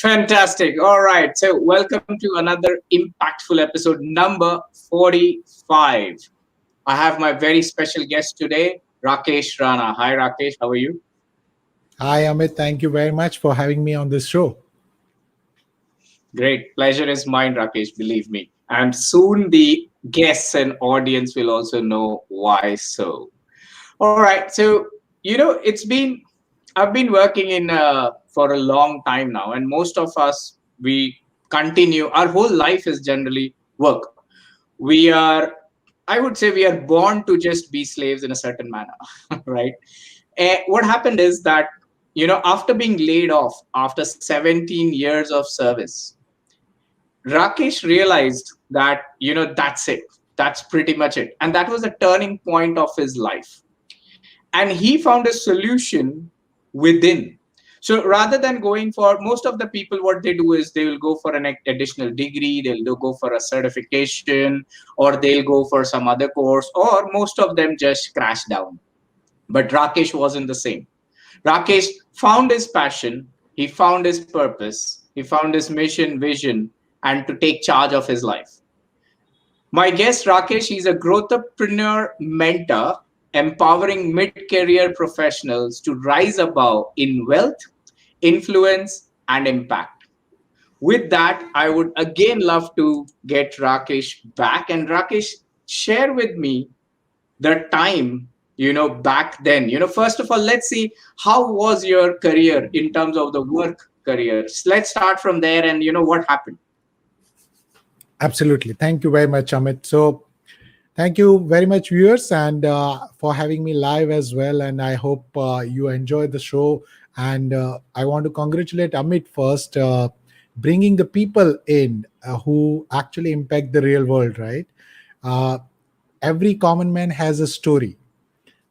Fantastic. All right. So, welcome to another impactful episode number 45. I have my very special guest today, Raakesh Rana. Hi, Raakesh. How are you? Hi, Amit. Thank you very much for having me on this show. Great. Pleasure is mine, Rakesh, believe me. And soon the guests and audience will also know why so. All right. So, I've been working in for a long time now, and most of us, we continue, our whole life is generally work. We are, I would say, we are born to just be slaves in a certain manner, right? What happened is that, after being laid off after 17 years of service, Rakesh realized that, that's it. That's pretty much it. And that was a turning point of his life. And he found a solution within. So rather than going for most of the people, what they do is they will go for an additional degree, they'll go for a certification, or they'll go for some other course, or most of them just crash down. But Rakesh wasn't the same. Rakesh found his passion, he found his purpose, he found his mission, vision, and to take charge of his life. My guest Rakesh, he's a growthpreneur mentor, empowering mid-career professionals to rise above in wealth, influence, and impact. With that, I would again love to get Rakesh back. And Rakesh, share with me the time, back then. First of all, let's see how was your career in terms of the work career. Let's start from there and what happened. Absolutely. Thank you very much, Amit. So, thank you very much, viewers, and for having me live as well. And I hope you enjoy the show. And I want to congratulate Amit first, bringing the people in who actually impact the real world, right? Uh, every common man has a story.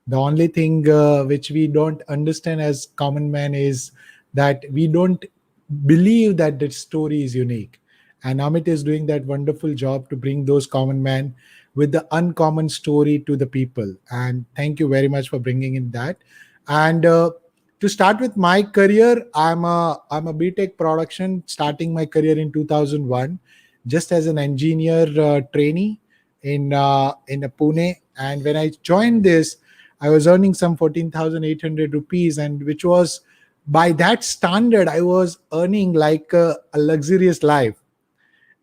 The only thing which we don't understand as common man is that we don't believe that the story is unique. And Amit is doing that wonderful job to bring those common men with the uncommon story to the people. And thank you very much for bringing in that. And to start with my career, I'm a BTech production, starting my career in 2001, just as an engineer trainee in Pune. And when I joined this, I was earning some 14,800 rupees, and which was by that standard, I was earning like a luxurious life,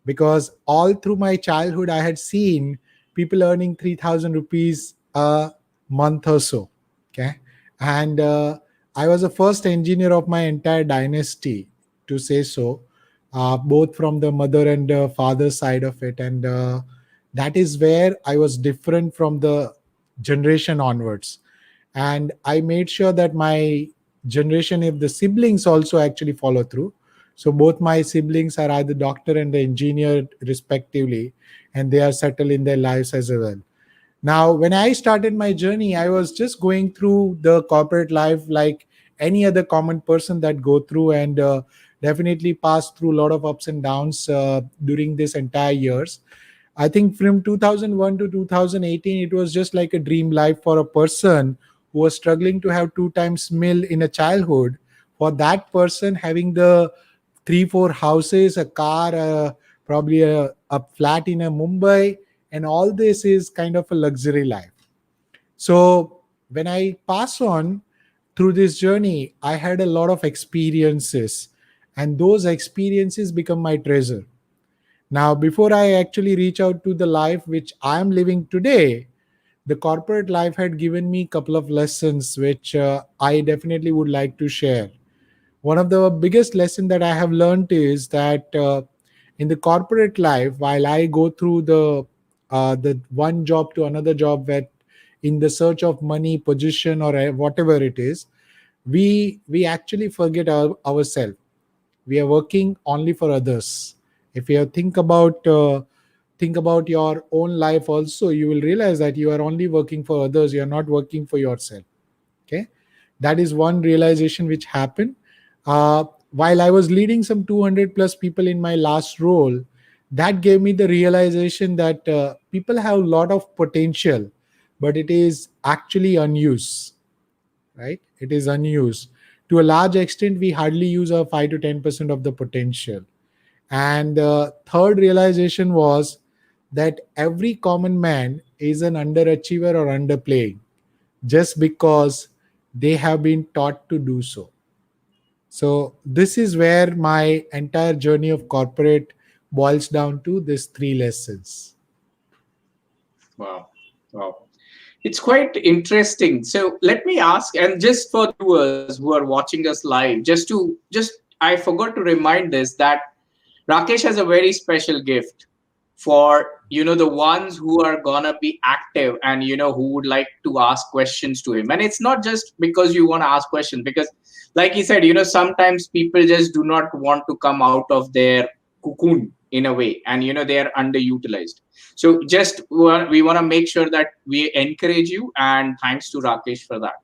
because all through my childhood, I had seen people earning 3,000 rupees a month or so. Okay. And I was the first engineer of my entire dynasty, to say so, both from the mother and father side of it. And that is where I was different from the generation onwards. And I made sure that my generation, if the siblings also actually follow through, so both my siblings are either doctor and the engineer respectively, and they are settled in their lives as well. Now, when I started my journey, I was just going through the corporate life like any other common person that go through, and definitely passed through a lot of ups and downs during this entire years. I think from 2001 to 2018, it was just like a dream life for a person who was struggling to have two times meal in a childhood. For that person, having the three, four houses, a car, probably a flat in a Mumbai, and all this is kind of a luxury life. So when I pass on through this journey, I had a lot of experiences, and those experiences become my treasure. Now, before I actually reach out to the life which I am living today, the corporate life had given me a couple of lessons which I definitely would like to share. One of the biggest lesson that I have learned is that in the corporate life, while I go through the one job to another job, where in the search of money, position, or whatever it is, we actually forget ourselves. We are working only for others. If you think about your own life also, you will realize that you are only working for others, you are not working for yourself. Okay. That is one realization which happened while I was leading some 200 plus people in my last role. That gave me the realization that people have a lot of potential, but it is actually unused, right? It is unused. to a large extent we hardly use our 5 to 10% of the potential. And third realization was that every common man is an underachiever or underplaying just because they have been taught to do so. So this is where my entire journey of corporate boils down to these three lessons. Wow. Wow. It's quite interesting. So let me ask, and just for the viewers who are watching us live, I forgot to remind this that Rakesh has a very special gift for the ones who are gonna be active and who would like to ask questions to him. And it's not just because you want to ask questions, because like he said, sometimes people just do not want to come out of their cocoon in a way, and they are underutilized. So we want to make sure that we encourage you, and thanks to Rakesh for that.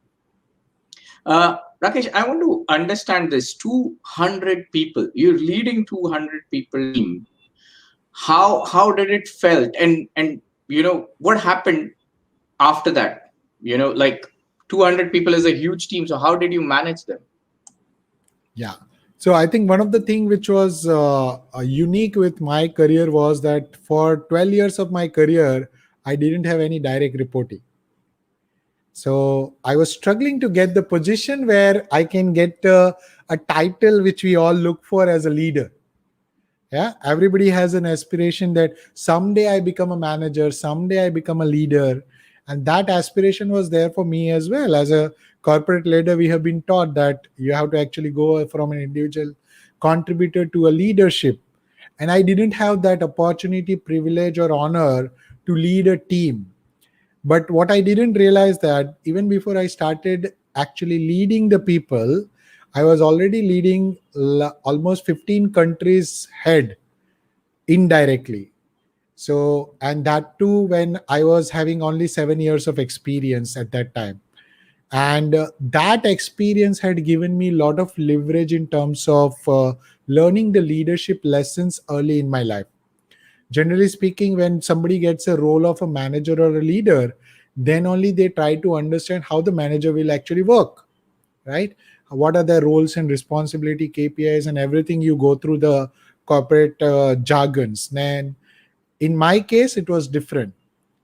Rakesh, I want to understand this. 200 people, you're leading 200 people team. How did it felt, and what happened after that? Like 200 people is a huge team. So how did you manage them? Yeah. So I think one of the thing which was unique with my career was that for 12 years of my career, I didn't have any direct reporting. So I was struggling to get the position where I can get a title which we all look for as a leader. Yeah, everybody has an aspiration that someday I become a manager, someday I become a leader. And that aspiration was there for me as well. As a corporate leader, we have been taught that you have to actually go from an individual contributor to a leadership. And I didn't have that opportunity, privilege, or honor to lead a team. But what I didn't realize that even before I started actually leading the people, I was already leading almost 15 countries head indirectly. So, and that too when I was having only 7 years of experience at that time. And that experience had given me a lot of leverage in terms of learning the leadership lessons early in my life. Generally speaking, when somebody gets a role of a manager or a leader, then only they try to understand how the manager will actually work, right? What are their roles and responsibility, KPIs, and everything you go through the corporate jargons. Then in my case, it was different.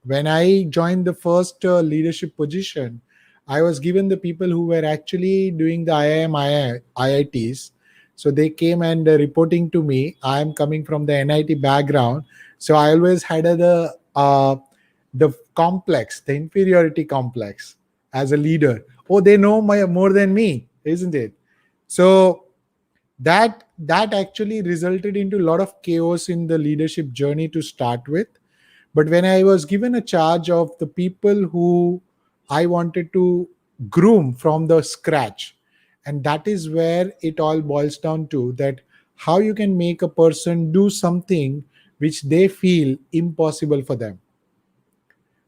When I joined the first leadership position, I was given the people who were actually doing the IITs. So they came and reporting to me. I am coming from the NIT background, so I always had the complex, the inferiority complex as a leader. Oh, they know more than me, isn't it? So that actually resulted into a lot of chaos in the leadership journey to start with. But when I was given a charge of the people who I wanted to groom from the scratch, and that is where it all boils down to, that how you can make a person do something which they feel impossible for them.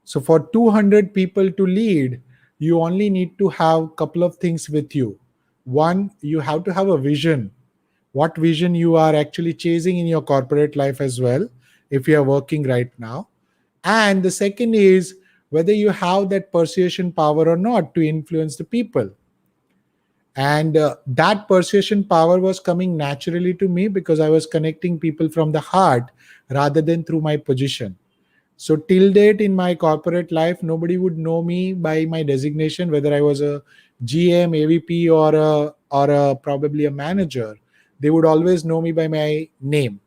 So for 200 people to lead, you only need to have a couple of things with you. One, you have to have a vision, what vision you are actually chasing in your corporate life as well, if you are working right now. And the second is whether you have that persuasion power or not to influence the people. And that persuasion power was coming naturally to me because I was connecting people from the heart rather than through my position. So till date in my corporate life, nobody would know me by my designation, whether I was a GM, AVP, or probably a manager. They would always know me by my name,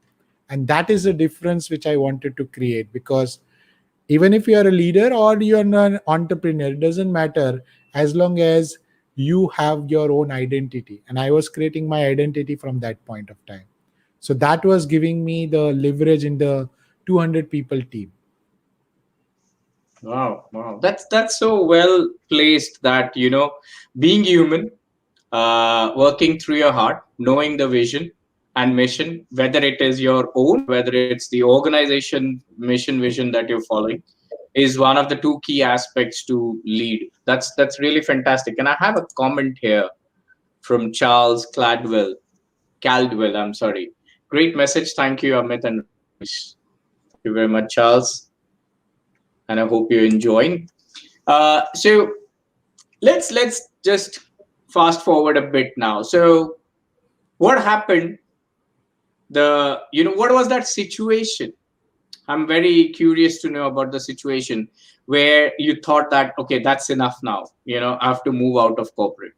and that is the difference which I wanted to create. Because even if you are a leader or you are an entrepreneur, it doesn't matter as long as you have your own identity. And I was creating my identity from that point of time. So that was giving me the leverage in the 200 people team. Wow, wow. That's so well placed that, being human, working through your heart, knowing the vision and mission, whether it is your own, whether it's the organization mission vision that you're following, is one of the two key aspects to lead. That's really fantastic. And I have a comment here from Charles Caldwell, I'm sorry. Great message. Thank you, Amit and Rakesh. Thank you very much, Charles. And I hope you're enjoying. So let's just fast forward a bit now. So what happened? What was that situation? I'm very curious to know about the situation where you thought that, okay, that's enough now. I have to move out of corporate.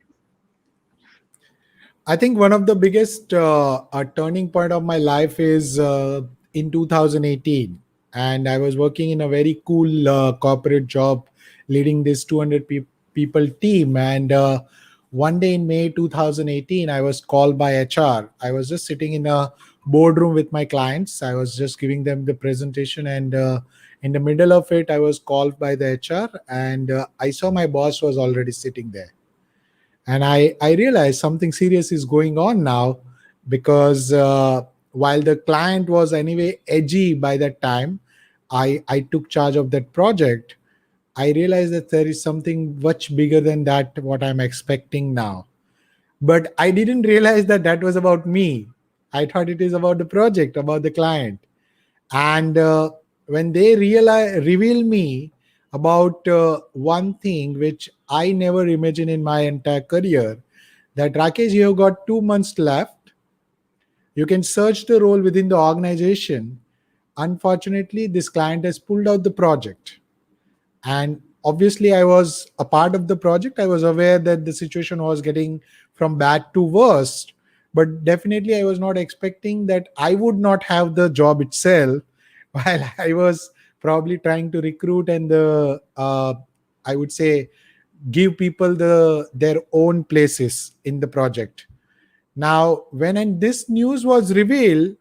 I think one of the biggest turning point of my life is in 2018, and I was working in a very cool corporate job, leading this 200 people team. And one day in May 2018, I was called by HR. I was just sitting in a boardroom with my clients. I was just giving them the presentation, and in the middle of it, I was called by the HR, and I saw my boss was already sitting there, and I realized something serious is going on now, because while the client was anyway edgy by that time, I took charge of that project. I realized that there is something much bigger than that what I'm expecting now, but I didn't realize that that was about me. I thought it is about the project, about the client. And when they reveal me about one thing which I never imagined in my entire career, that Rakesh, you have got 2 months left. You can search the role within the organization. Unfortunately, this client has pulled out the project. And obviously, I was a part of the project. I was aware that the situation was getting from bad to worst. But definitely, I was not expecting that I would not have the job itself, while I was probably trying to recruit and I would say, give people their own places in the project. Now, when this news was revealed,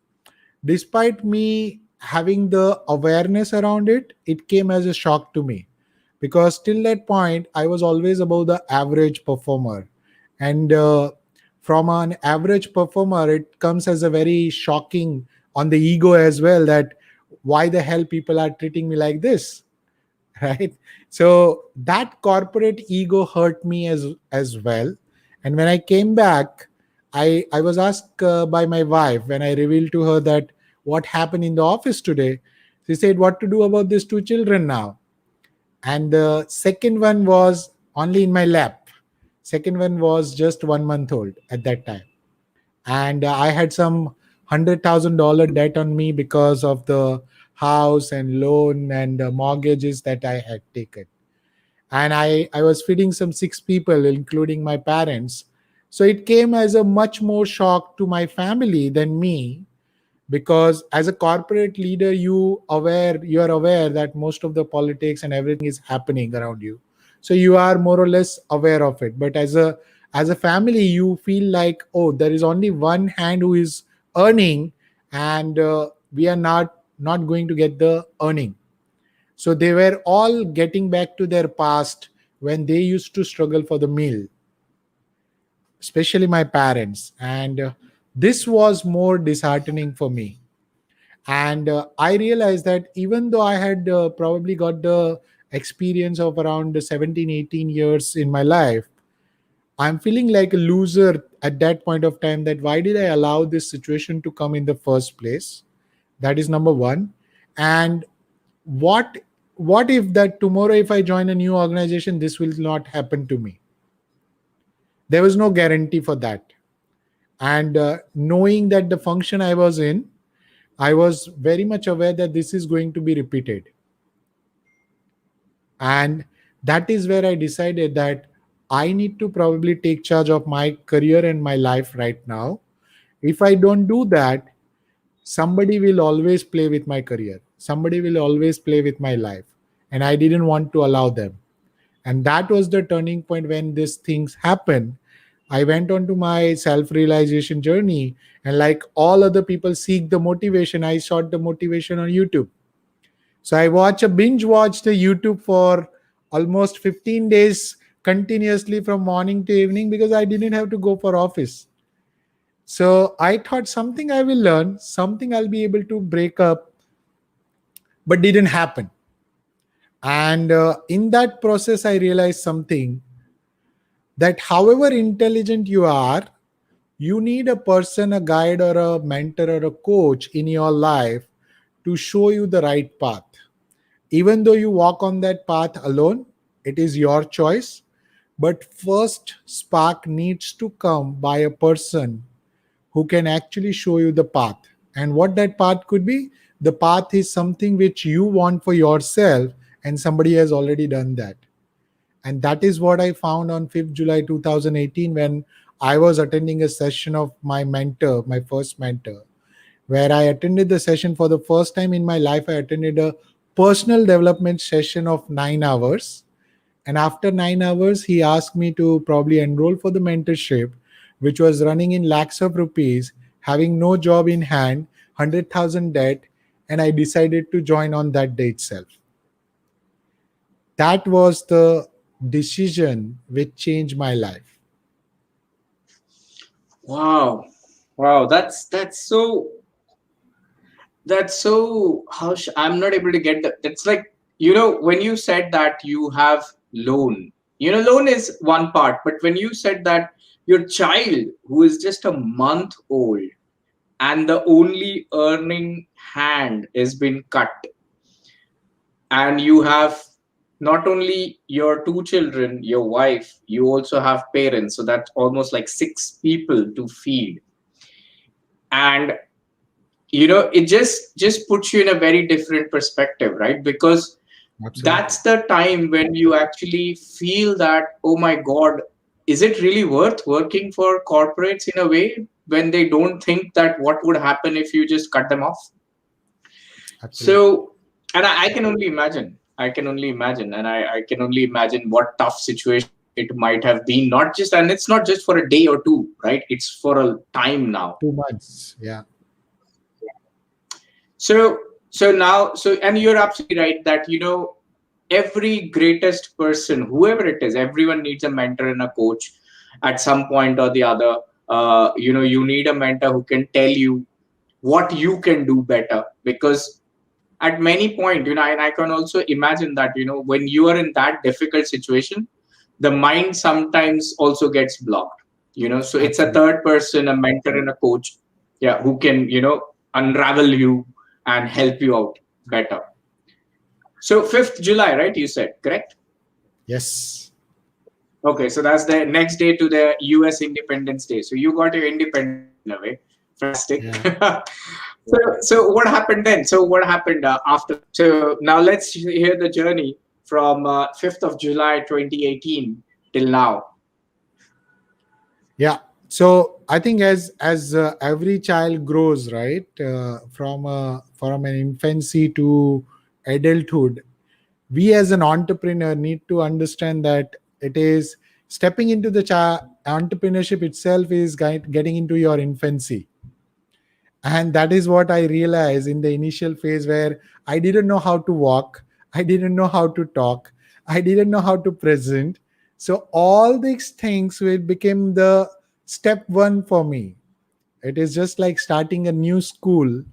despite me having the awareness around it, it came as a shock to me, because till that point I was always above the average performer, and from an average performer, it comes as a very shocking on the ego as well, that why the hell people are treating me like this. Right? So that corporate ego hurt me as well. And when I came back, I was asked by my wife, when I revealed to her that what happened in the office today. She said, what to do about these 2 children now? And the second one was only in my lap. Second one was just 1 month old at that time, and I had some $100,000 debt on me because of the house and loan and mortgages that I had taken. And I was feeding some 6 people, including my parents. So it came as a much more shock to my family than me, because as a corporate leader, you are aware that most of the politics and everything is happening around you, so you are more or less aware of it. But as a family, you feel like, oh, there is only one hand who is earning, and we are not going to get the earning. So they were all getting back to their past, when they used to struggle for the meal, especially my parents. And this was more disheartening for me. And I realized that even though I had probably got the experience of around 17, 18 years in my life, I'm feeling like a loser at that point of time, that why did I allow this situation to come in the first place? That is number one. And what what if that tomorrow, if I join a new organization, this will not happen to me? There was no guarantee for that. And knowing that the function I was in, I was very much aware that this is going to be repeated. And that is where I decided that I need to probably take charge of my career and my life right now. If I don't do that, somebody will always play with my career, somebody will always play with my life, and I didn't want to allow them. And that was the turning point when these things happen. I went on to my self realization journey, and like all other people seek the motivation, I sought the motivation on YouTube. So I binge watched the YouTube for almost 15 days continuously from morning to evening, because I didn't have to go for office. So I thought something I will learn, something I'll be able to break up, but didn't happen. And in that process, I realized something, that however intelligent you are, you need a person, a guide, or a mentor, or a coach in your life to show you the right path. Even though you walk on that path alone, it is your choice. But first spark needs to come by a person who can actually show you the path. And what that path could be, the path is something which you want for yourself, and somebody has already done that. And that is what I found on 5th July 2018 when I was attending a session of my mentor, my first mentor, where I attended the session for the first time in my life. I attended a personal development session of 9 hours. And after 9 hours, he asked me to probably enroll for the mentorship, which was running in lakhs of rupees, having no job in hand, 100,000 debt. And I decided to join on that day itself. That was the decision which changed my life. Wow. Wow, that's so I'm not able to get that. That's like, when you said that you have loan, loan is one part, but when you said that your child who is just a month old and the only earning hand has been cut, and you have not only your two children, your wife, you also have parents, so that's almost like six people to feed. And it just puts you in a very different perspective, right? Because Absolutely. that's the time when you actually feel that, oh my god, is it really worth working for corporates in a way, when they don't think that what would happen if you just cut them off? Absolutely. So, and I can only imagine. I can only imagine what tough situation it might have been. Not just, and it's not just for a day or two, right? It's for a time now. 2 months. Yeah. So now, and you're absolutely right that, every greatest person, whoever it is, everyone needs a mentor and a coach at some point or the other. You need a mentor who can tell you what you can do better, because at many point, and I can also imagine that, when you are in that difficult situation, the mind sometimes also gets blocked. So it's a Absolutely. third person, a mentor and a coach, yeah, who can, unravel you and help you out better. So 5th July, right, you said, correct? Yes. Okay, so that's the next day to the US Independence Day. So you got your independence in a way. Fantastic. Yeah. So what happened then? So what happened after that? So now let's hear the journey from 5th of July 2018 till now. Yeah. So I think as every child grows, right, from an infancy to adulthood, we as an entrepreneur need to understand that it is stepping into the entrepreneurship itself is getting into your infancy. And that is what I realized in the initial phase, where I didn't know how to walk, I didn't know how to talk, I didn't know how to present. So all these things will become the step one for me. It is just like starting a new school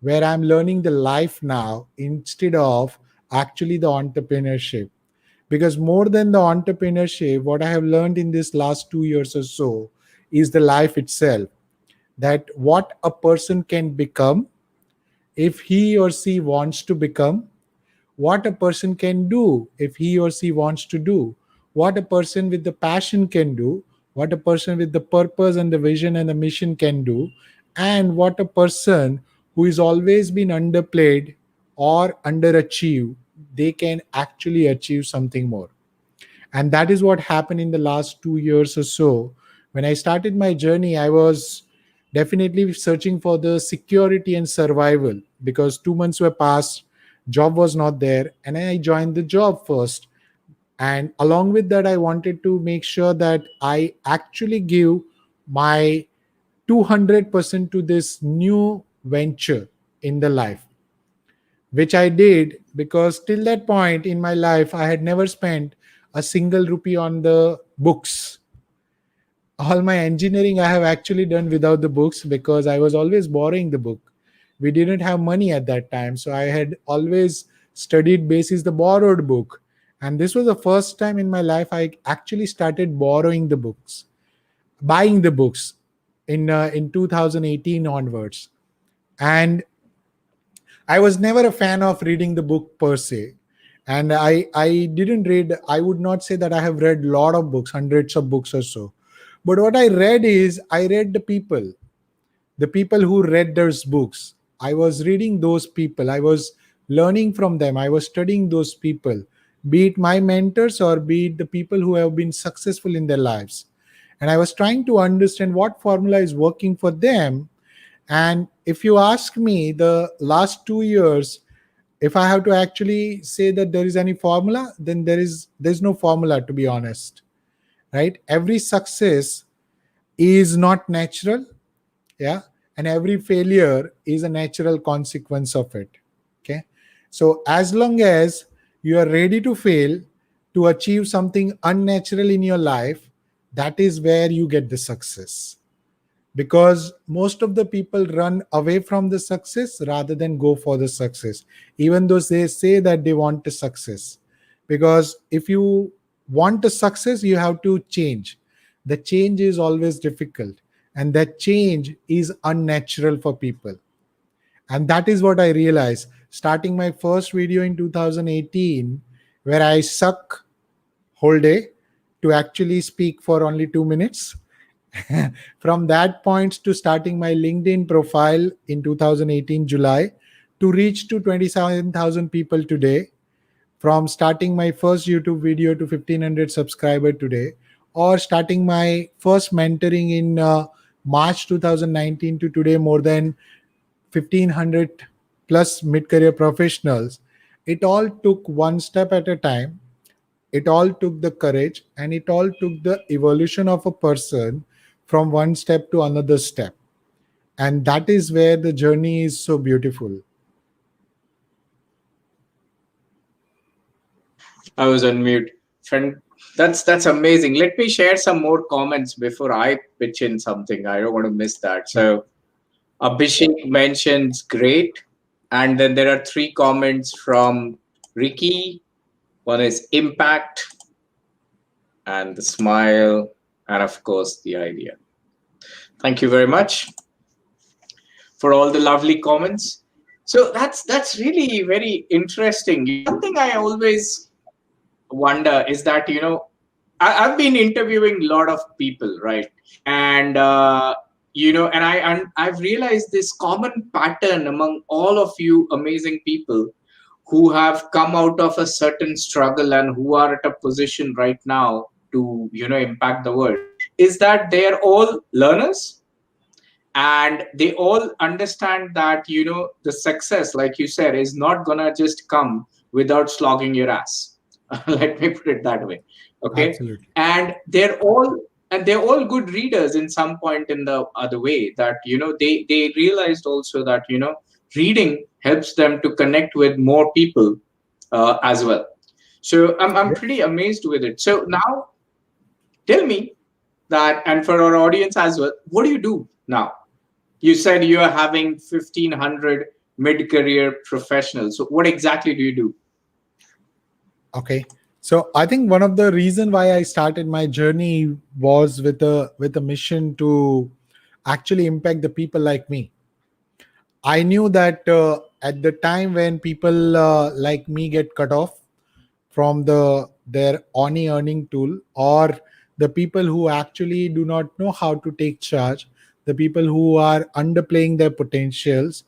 where I'm learning the life now instead of actually the entrepreneurship. Because more than the entrepreneurship, what I have learned in this last 2 years or so is the life itself, that what a person can become if he or she wants to become, what a person can do if he or she wants to do, what a person with the passion can do, what a person with the purpose and the vision and the mission can do, and what a person who is always been underplayed or underachieved, they can actually achieve something more. And that is what happened in the last 2 years or so. When I started my journey, I was definitely searching for the security and survival, because 2 months were past, job was not there, and I joined the job first. And along with that, I wanted to make sure that I actually give my 200% to this new venture in the life, which I did, because till that point in my life, I had never spent a single rupee on the books. All my engineering I have actually done without the books, because I was always borrowing the book. We didn't have money at that time, so I had always studied basis the borrowed book. And this was the first time in my life I actually started borrowing the books, buying the books in 2018 onwards. And I was never a fan of reading the book per se. And I didn't read, I would not say that I have read a lot of books, hundreds of books or so. But what I read is I read the people who read those books. I was reading those people. I was learning from them. I was studying those people, be it my mentors or be it the people who have been successful in their lives. And I was trying to understand what formula is working for them. And if you ask me, the last 2 years, if I have to actually say that there is any formula, then there's no formula, to be honest. Right? Every success is not natural, yeah, and every failure is a natural consequence of it. Okay, so as long as you are ready to fail to achieve something unnatural in your life, that is where you get the success. Because most of the people run away from the success rather than go for the success, even though they say that they want the success. Because if you want a success, you have to change. The change is always difficult, and that change is unnatural for people. And that is what I realized starting my first video in 2018, where I suck whole day to actually speak for only 2 minutes. From that point to starting my LinkedIn profile in 2018 July to reach to 27,000 people today, from starting my first YouTube video to 1,500 subscriber today, or starting my first mentoring in March 2019 to today, more than 1,500 plus mid-career professionals. It all took one step at a time. It all took the courage, and it all took the evolution of a person from one step to another step. And that is where the journey is so beautiful. I was on mute. Friend, that's amazing. Let me share some more comments before I pitch in something. I don't want to miss that. Sure. So Abhishek mentions great. And then there are three comments from Ricky. One is impact and the smile, and of course the idea. Thank you very much for all the lovely comments. So that's really very interesting. One thing I always wonder is that I've been interviewing a lot of people, right? And I've realized this common pattern among all of you amazing people who have come out of a certain struggle and who are at a position right now to impact the world, is that they are all learners, and they all understand that the success, like you said, is not gonna just come without slogging your ass. Let me put it that way. Okay. Absolutely. And they're all good readers in some point in the other way, that they realized also that reading helps them to connect with more people as well. So I'm pretty amazed with it. So now tell me that, and for our audience as well, what do you do now? You said you are having 1,500 mid-career professionals. So what exactly do you do? Okay. So I think one of the reason why I started my journey was with a mission to actually impact the people like me. I knew that at the time when people like me get cut off from their Oni earning tool, or the people who actually do not know how to take charge, the people who are underplaying their potentials,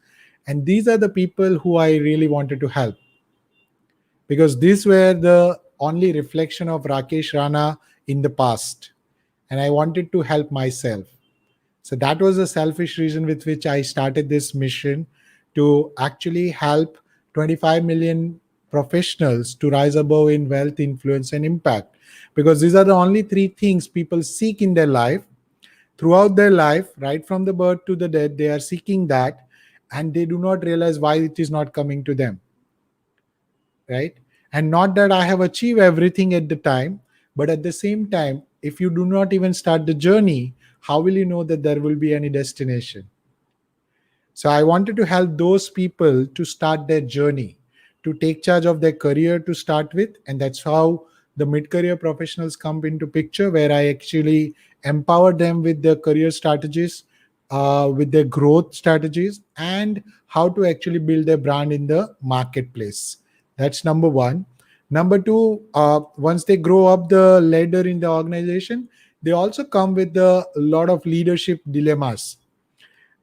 and these are the people who I really wanted to help, because these were the only reflection of Raakesh Rana in the past, and I wanted to help myself. So that was a selfish reason with which I started this mission, to actually help 25 million professionals to rise above in wealth, influence, and impact. Because these are the only three things people seek in their life. Throughout their life, right from the birth to the death, they are seeking that, and they do not realize why it is not coming to them. Right? And not that I have achieved everything at the time, but at the same time, if you do not even start the journey, how will you know that there will be any destination? So I wanted to help those people to start their journey, to take charge of their career to start with. And that's how the mid-career professionals come into picture, where I actually empower them with their career strategies, with their growth strategies, and how to actually build their brand in the marketplace. That's number one. Number two, once they grow up the ladder in the organization, they also come with a lot of leadership dilemmas.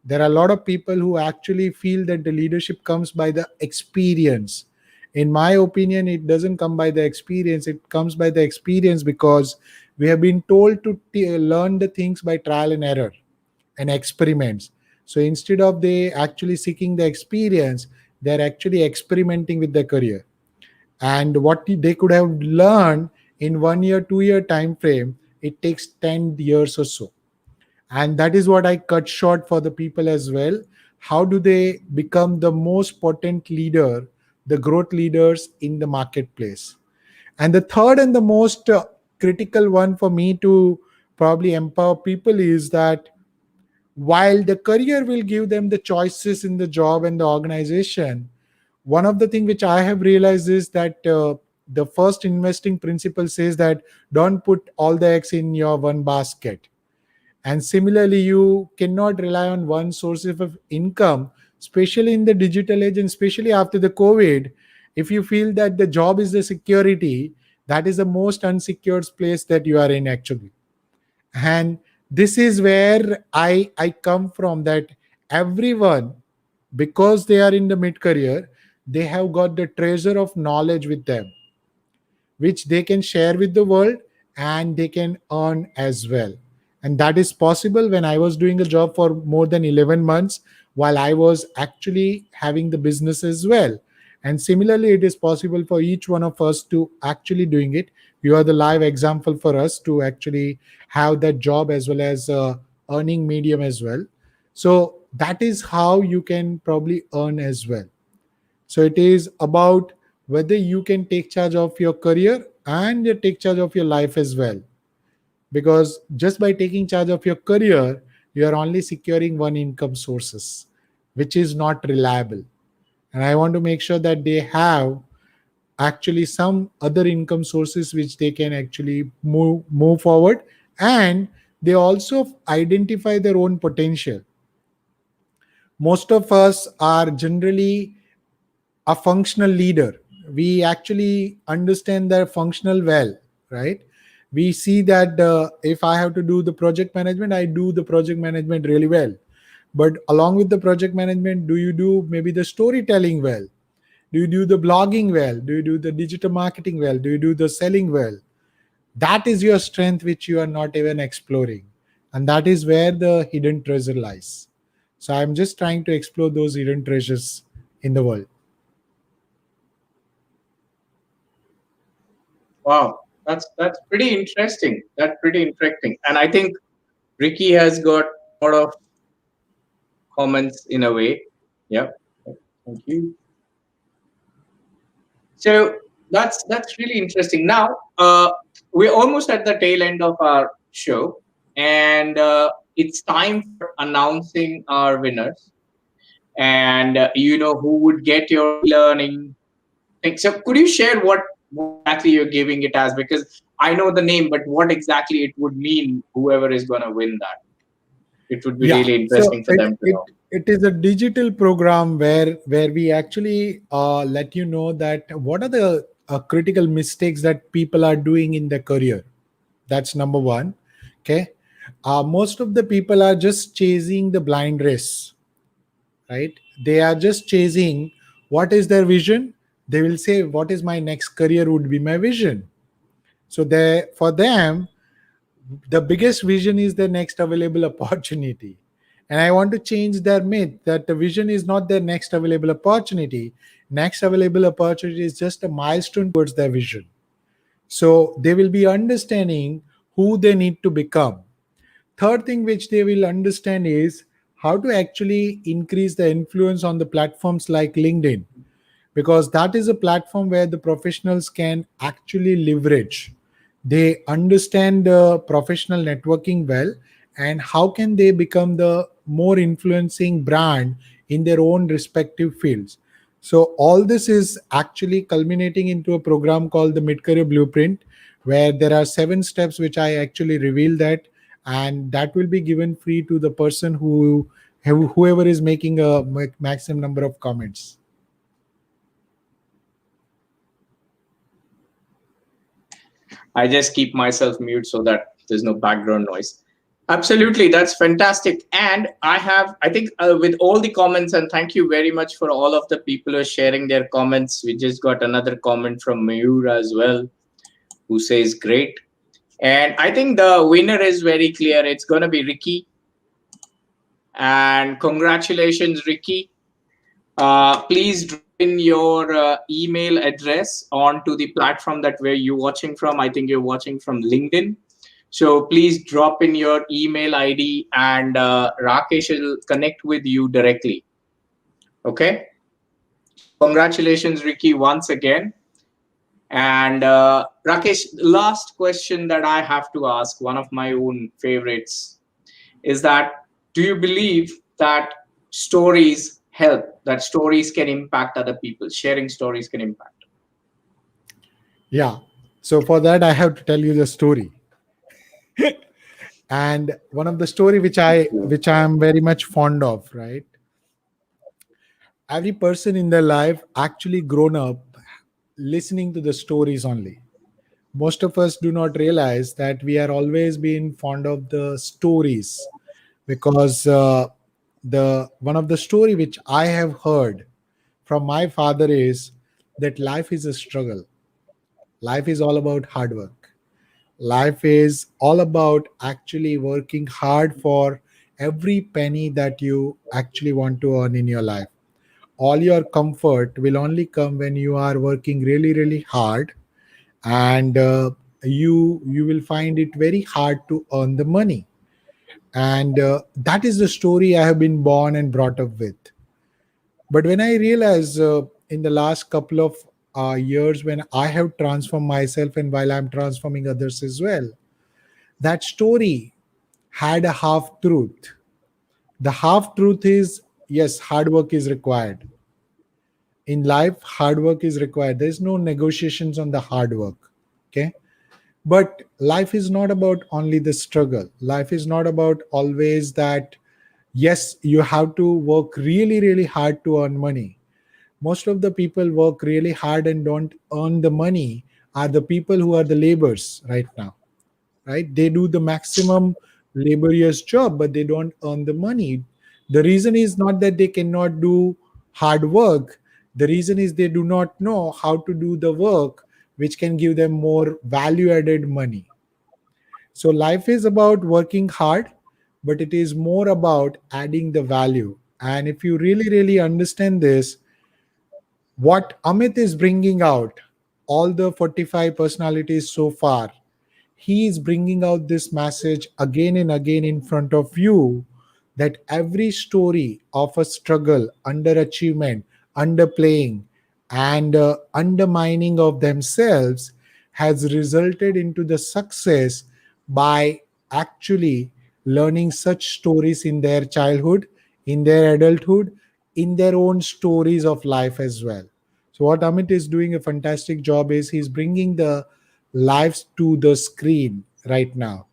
There are a lot of people who actually feel that the leadership comes by the experience. In my opinion, it doesn't come by the experience. It comes by the experience because we have been told to learn the things by trial and error and experiments. So instead of they actually seeking the experience, they're actually experimenting with their career. And what they could have learned in 1 year, 2 year time frame, it takes 10 years or so. And that is what I cut short for the people as well. How do they become the most potent leader, the growth leaders in the marketplace? And the third and the most critical one for me to probably empower people is that while the career will give them the choices in the job and the organization, one of the things which I have realized is that the first investing principle says that don't put all the eggs in your one basket. And similarly, you cannot rely on one source of income, especially in the digital age and especially after the COVID. If you feel that the job is the security, that is the most unsecured place that you are in actually. And this is where I come from, that everyone, because they are in the mid career, they have got the treasure of knowledge with them, which they can share with the world and they can earn as well. And that is possible when I was doing a job for more than 11 months while I was actually having the business as well. And similarly, it is possible for each one of us to actually doing it. You are the live example for us to actually have that job as well as earning medium as well. So that is how you can probably earn as well. So it is about whether you can take charge of your career and you take charge of your life as well. Because just by taking charge of your career, you are only securing one income sources, which is not reliable. And I want to make sure that they have actually some other income sources which they can actually move forward, and they also identify their own potential. Most of us are generally a functional leader. We actually understand the functional well, right? We see that if I have to do the project management, I do the project management really well. But along with the project management, do you do maybe the storytelling well? Do you do the blogging well? Do you do the digital marketing well? Do you do the selling well? That is your strength which you are not even exploring, and that is where the hidden treasure lies. So I'm just trying to explore those hidden treasures in the world. Wow, that's pretty interesting. That's pretty interesting. And I think Ricky has got a lot of comments in a way. Yeah. Thank you. So that's really interesting. Now, we're almost at the tail end of our show, and it's time for announcing our winners. And who would get your e-learning thing. So, could you share what exactly you're giving it as? Because I know the name, but what exactly it would mean, whoever is going to win that, it would be Yeah, really so interesting for it them to it know. it is a digital program where we actually let you know that what are the critical mistakes that people are doing in their career. That's number one. Okay, most of the people are just chasing the blind race, right? They are just chasing what is their vision. They will say, "What is my next career? Would be my vision." So they for them the biggest vision is the next available opportunity. And I want to change their myth that the vision is not their next available opportunity. Next available opportunity is just a milestone towards their vision. So they will be understanding who they need to become. Third thing which they will understand is how to actually increase the influence on the platforms like LinkedIn, because that is a platform where the professionals can actually leverage. They understand the professional networking well, and how can they become the more influencing brand in their own respective fields. So all this is actually culminating into a program called the Mid Career Blueprint, where there are 7 steps which I actually reveal that, and that will be given free to the person whoever is making a maximum number of comments. I just keep myself mute so that there's no background noise. Absolutely, that's fantastic. And I think with all the comments, and thank you very much for all of the people who are sharing their comments. We just got another comment from Mayur as well, who says great. And I think the winner is very clear. It's going to be Ricky. And congratulations, Ricky. Please drop in your email address onto the platform that where you're watching from. I think you're watching from LinkedIn. So please drop in your email ID, and Raakesh will connect with you directly. Okay. So congratulations, Ricky, once again. And Rakesh, last question that I have to ask, one of my own favorites, is that do you believe that stories help, that stories can impact other people, sharing stories can impact? Yeah. So for that, I have to tell you the story. And one of the story which I am very much fond of, right? Every person in their life actually grown up listening to the stories only. Most of us do not realize that we are always being fond of the stories, because the one of the story which I have heard from my father is that life is a struggle. Life is all about hard work. Life is all about actually working hard for every penny that you actually want to earn in your life. All your comfort will only come when you are working really, really hard, and you will find it very hard to earn the money. And that is the story I have been born and brought up with. But when I realize in the last couple of years, when I have transformed myself and while I'm transforming others as well, that story had a half truth. The half truth is, yes, hard work is required. In life, hard work is required. There's no negotiations on the hard work. Okay. But life is not about only the struggle. Life is not about always that, yes, you have to work really, really hard to earn money. Most of the people work really hard and don't earn the money are the people who are the laborers right now, right? They do the maximum laborious job, but they don't earn the money. The reason is not that they cannot do hard work. The reason is they do not know how to do the work which can give them more value added money. So life is about working hard, but it is more about adding the value. And if you really, really understand this, what Amit is bringing out, all the 45 personalities so far, he is bringing out this message again and again in front of you, that every story of a struggle, underachievement, underplaying, and undermining of themselves has resulted into the success by actually learning such stories in their childhood, in their adulthood, in their own stories of life as well. So what Amit is doing a fantastic job is he's bringing the lives to the screen right now.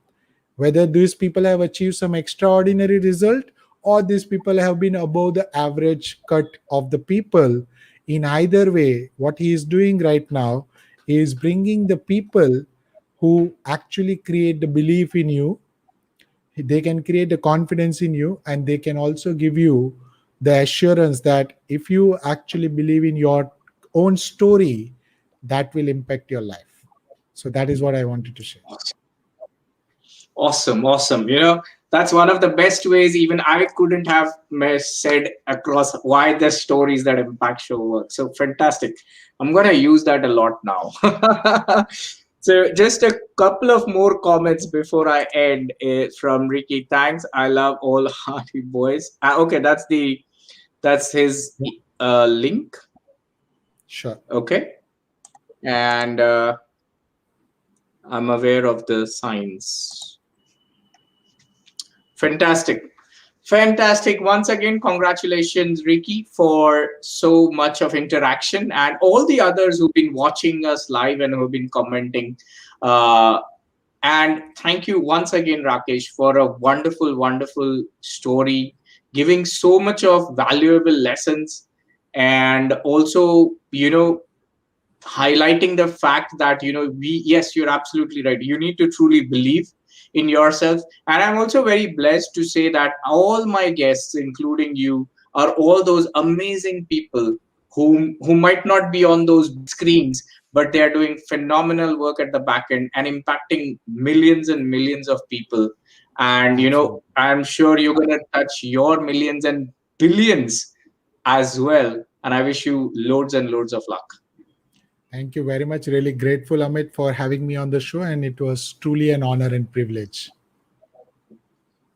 Whether these people have achieved some extraordinary result or these people have been above the average cut of the people, in either way, what he is doing right now is bringing the people who actually create the belief in you. They can create the confidence in you, and they can also give you the assurance that if you actually believe in your own story, that will impact your life. So that is what I wanted to share. Awesome, awesome. That's one of the best ways even I couldn't have said across why the stories that impact show work. So fantastic. I'm going to use that a lot now. So just a couple of more comments before I end from Ricky. Thanks. I love all Hardy boys. Okay, that's his link. Sure. Okay. And I'm aware of the signs. Fantastic. Fantastic. Once again, congratulations, Ricky, for so much of interaction and all the others who've been watching us live and who've been commenting. Uh, and thank you once again, Raakesh, for a wonderful, wonderful story, giving so much of valuable lessons. And also, highlighting the fact that, we, yes, you're absolutely right, you need to truly believe in yourself. And I'm also very blessed to say that all my guests, including you, are all those amazing people who might not be on those big screens, but they are doing phenomenal work at the back end and impacting millions and millions of people. And Absolutely. I'm sure you're going to touch your millions and billions as well. And I wish you loads and loads of luck. Thank you very much. Really grateful, Amit, for having me on the show, and it was truly an honor and privilege.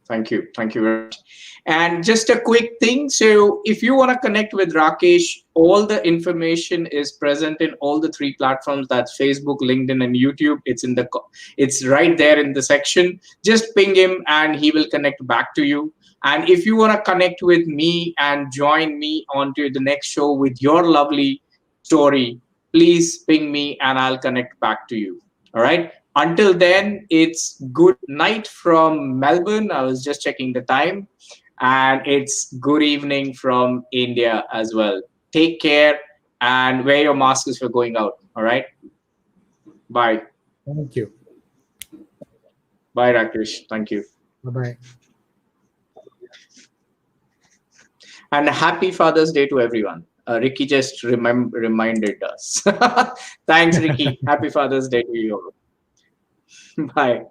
Thank you. Thank you very much. And just a quick thing. So, if you want to connect with Rakesh, all the information is present in all the three platforms. That's Facebook, LinkedIn, and YouTube. It's right there in the section. Just ping him, and he will connect back to you. And if you want to connect with me and join me onto the next show with your lovely story, please ping me, and I'll connect back to you. All right. Until then, it's good night from Melbourne. I was just checking the time. And it's good evening from India as well. Take care and wear your masks if you're going out. All right. Bye. Thank you. Bye, Rakesh. Thank you. Bye bye. And happy Father's Day to everyone. Ricky just reminded us. Thanks, Ricky. Happy Father's Day to you all. Bye.